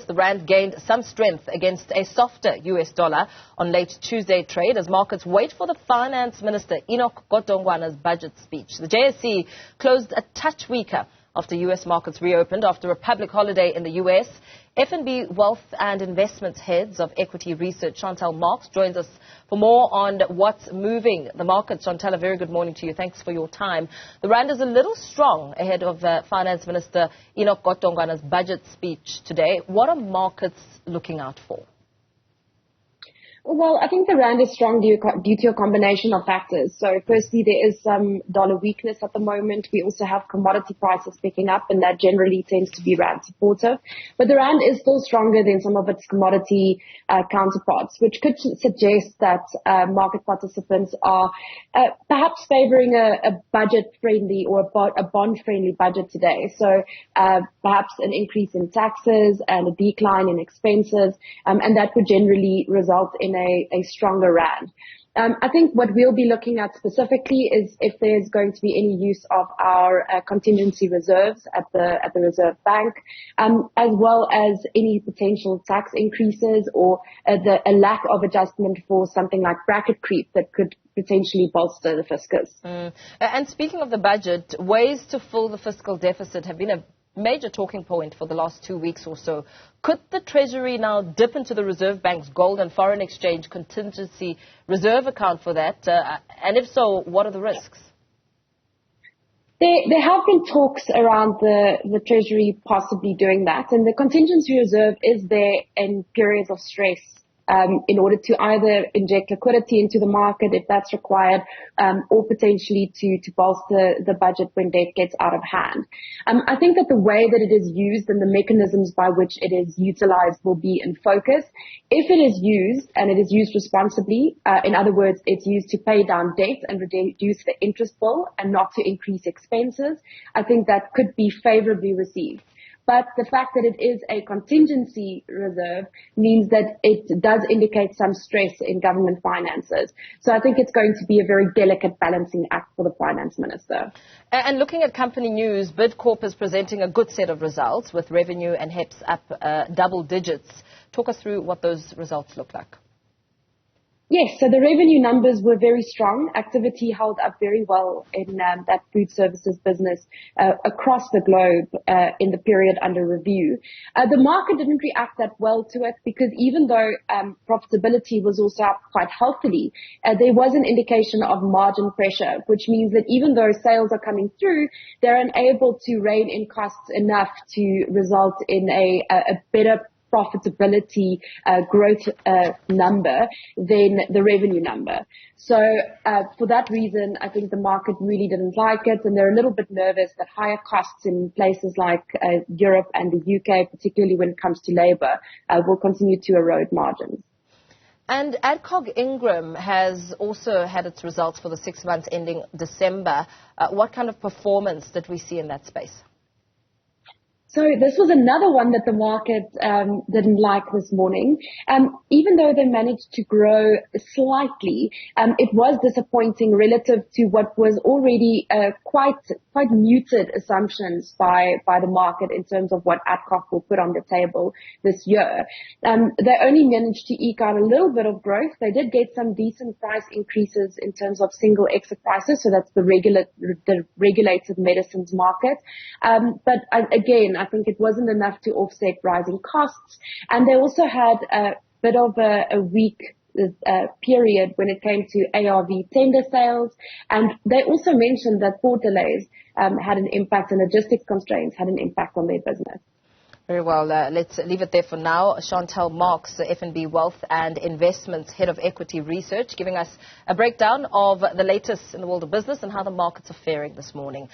the rand gained some strength against a softer US dollar on late Tuesday trade as markets wait for the Finance Minister Enoch Godongwana's budget speech. The JSE closed a touch weaker after US markets reopened after a public holiday in the US. FNB Wealth and Investments heads of equity research Chantal Marx joins us for more on what's moving the market. Chantal, a very good morning to you. Thanks for your time. The rand is a little strong ahead of Finance Minister Enoch Godongwana's budget speech today. What are markets looking out for? Well, I think the rand is strong due to a combination of factors. So firstly, there is some dollar weakness at the moment. We also have commodity prices picking up, and that generally tends to be rand supportive. But the rand is still stronger than some of its commodity counterparts, which could suggest that market participants are perhaps favoring a budget-friendly or a bond-friendly budget today. So perhaps an increase in taxes and a decline in expenses, and that would generally result in a stronger rand. I think what we'll be looking at specifically is if there's going to be any use of our contingency reserves at the Reserve Bank, as well as any potential tax increases or a lack of adjustment for something like bracket creep that could potentially bolster the fiscus. And speaking of the budget, ways to fill the fiscal deficit have been a major talking point for the last 2 weeks or so. Could the Treasury now dip into the Reserve Bank's gold and foreign exchange contingency reserve account for that? And if so, what are the risks? There have been talks around the Treasury possibly doing that, and the contingency reserve is there in periods of stress in order to either inject liquidity into the market if that's required, or potentially to bolster the budget when debt gets out of hand. I think that the way that it is used and the mechanisms by which it is utilized will be in focus. If it is used and it is used responsibly, in other words, it's used to pay down debt and reduce the interest bill and not to increase expenses, I think that could be favorably received. But the fact that it is a contingency reserve means that it does indicate some stress in government finances. So I think it's going to be a very delicate balancing act for the finance minister. And looking at company news, Bidcorp is presenting a good set of results with revenue and HEPS up double digits. Talk us through what those results look like. Yes, so the revenue numbers were very strong. Activity held up very well in that food services business across the globe in the period under review. The market didn't react that well to it because even though profitability was also up quite healthily, there was an indication of margin pressure, which means that even though sales are coming through, they're unable to rein in costs enough to result in a better profitability growth number than the revenue number. So for that reason, I think the market really didn't like it, and they're a little bit nervous that higher costs in places like Europe and the UK, particularly when it comes to labour, will continue to erode margins. And Adcock Ingram has also had its results for the 6 months ending December. What kind of performance did we see in that space? So this was another one that the market didn't like this morning. Even though they managed to grow slightly, it was disappointing relative to what was already quite muted assumptions by the market in terms of what Adcock will put on the table this year. They only managed to eke out a little bit of growth. They did get some decent price increases in terms of single exit prices, so that's the regulated medicines market. But again, I think it wasn't enough to offset rising costs. And they also had a bit of a weak period when it came to ARV tender sales. And they also mentioned that port delays had an impact and logistics constraints had an impact on their business. Very well. Let's leave it there for now. Chantal Marx, FNB Wealth and Investments Head of Equity Research, giving us a breakdown of the latest in the world of business and how the markets are faring this morning.